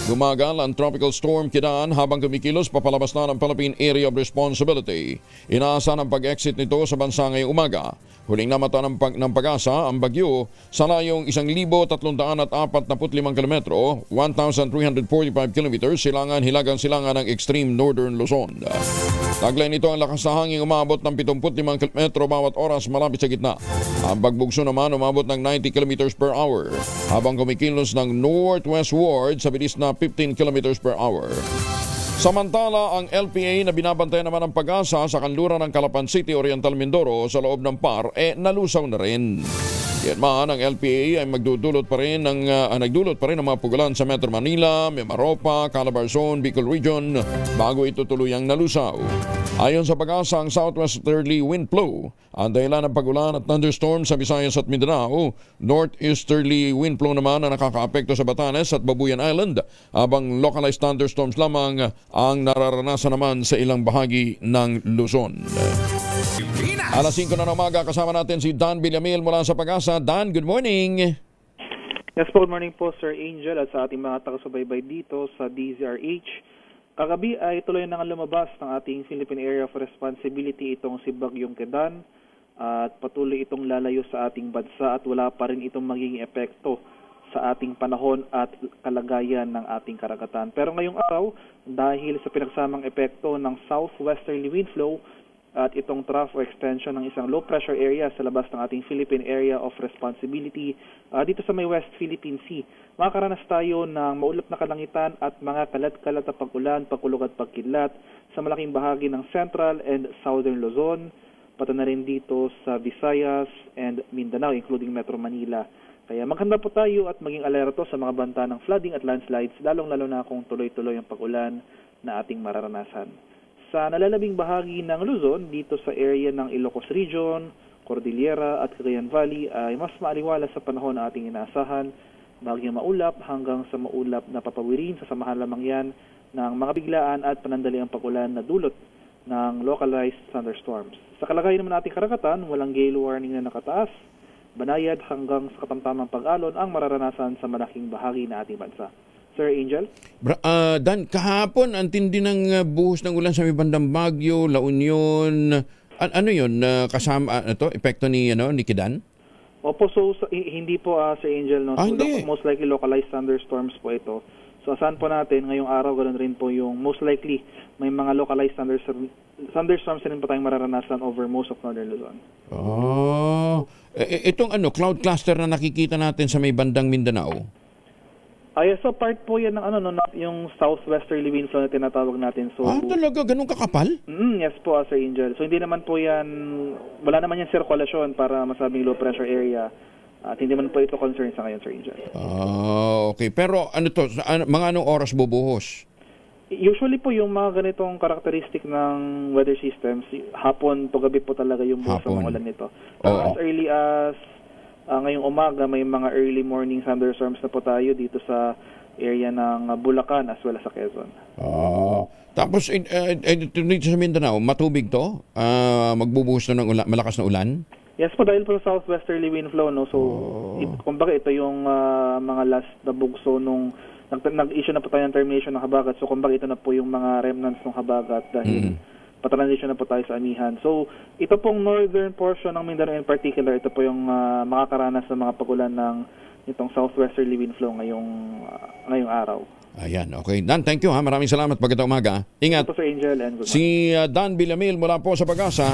Gumagal ang Tropical Storm Kidan habang kumikilos papalabas na ng Philippine Area of Responsibility. Inaasahan ang pag-exit nito sa bansa ngayong umaga. Huling namata ng pag-asa ang bagyo sa layong 1,345 kilometro, 1,345 kilometers hilagang silangan ng extreme northern Luzon. Taglay nito ang lakas na hangin umabot ng 75 kilometro bawat oras malapit sa gitna. Ang pagbugso naman umabot ng 90 kilometers per hour habang kumikilos ng northwestward sa bilis na 15 kilometers per hour. Samantala, ang LPA na binabantayan naman ng pag-asa sa kanluran ng Calapan City, Oriental Mindoro sa loob ng PAR nalusaw na rin. Yan man, ang LPA ay nagdulot pa rin ng mga pugulan sa Metro Manila, Mimaropa, Calabarzon, Bicol Region bago ito tuluyang nalusaw. Ayon sa pag-asa, ang southwesterly wind flow ang dahilan ng pagulan at thunderstorm sa Visayas at Mindanao. Northeasterly wind flow naman ang nakakaapekto sa Batanes at Babuyan Island, habang localized thunderstorms lamang ang nararanasan naman sa ilang bahagi ng Luzon. Alas 5 na ng umaga, kasama natin si Dan Villamil mula sa Pag-asa. Dan, good morning. Yes po, good morning po Sir Angel at sa ating mga taga-subaybay dito sa DZRH. Kagabi ay tuloy na nga lumabas ng ating Philippine Area of Responsibility itong si Bagyong Kidan at patuloy itong lalayo sa ating bansa at wala pa rin itong magiging epekto sa ating panahon at kalagayan ng ating karagatan. Pero ngayong araw, dahil sa pinagsamang epekto ng southwesterly wind flow at itong trough o extension ng isang low pressure area sa labas ng ating Philippine Area of Responsibility dito sa may West Philippine Sea, makakaranas tayo ng maulap na kalangitan at mga kalat-kalat na pag-ulan, pagkulog at pagkidlat sa malaking bahagi ng Central and Southern Luzon, pati na rin dito sa Visayas and Mindanao, including Metro Manila. Kaya maghanda po tayo at maging alerto sa mga banta ng flooding at landslides, lalong-lalo na kung tuloy-tuloy ang pag-ulan na ating mararanasan. Sa nalalabing bahagi ng Luzon, dito sa area ng Ilocos Region, Cordillera at Cagayan Valley ay mas maaliwala sa panahon na ating inaasahan, bagyong maulap hanggang sa maulap na papawirin sa samahan lamang yan ng mga biglaan at panandaliang pag-ulan na dulot ng localized thunderstorms. Sa kalagayan naman nating karagatan, walang gale warning na nakataas, banayad hanggang sa katamtamang pag-alon ang mararanasan sa malaking bahagi na ating bansa. Sir Angel? Dan, kahapon ang tindi ng buhos ng ulan sa may bandang Baguio, La Union. Ano yun? Kasama epekto ni Kidan? Opo, so hindi po Sir Angel. No? So, hindi. Most likely localized thunderstorms po ito. So asahan po natin, ngayong araw, ganoon rin po yung most likely may mga localized thunderstorms rin po tayong mararanasan over most of northern Luzon. Itong cloud cluster na nakikita natin sa may bandang Mindanao? So part po yan ng yung southwesterly wind flow na tinatawag natin. So, talaga? Ganun kakapal? Yes po, Sir Angel. So hindi naman po yan, wala naman yung sirkulasyon para masabing low pressure area. At hindi naman po ito concern sa ngayon, Sir Angel. Okay. Pero mga anong oras bubuhos? Usually po yung mga ganitong karakteristik ng weather systems, hapon to gabi po talaga yung buhos ng ulan nito. As early as ngayong umaga, may mga early morning thunderstorms na po tayo dito sa area ng Bulacan as well as sa Quezon. Tapos, dito sa Mindanao, matubig to? Magbubuhos na ng malakas na ulan? Yes po, dahil po sa southwesterly wind flow, no? So, kumbaga ito yung mga last na bugso nung nag-issue na po tayo ng termination ng habagat. So, kumbaga ito na po yung mga remnants ng habagat dahil patransition na po tayo sa amihan. So, ito pong northern portion ng Mindanao in particular, ito po yung makakaranas ng mga pagulan ng itong southwesterly wind flow ngayong araw. Ayan, okay. Dan, thank you ha. Maraming salamat pagkatang umaga. Ingat. Ito po, Sir Angel, and good morning. Si Dan Villamil mula po sa Pag-asa.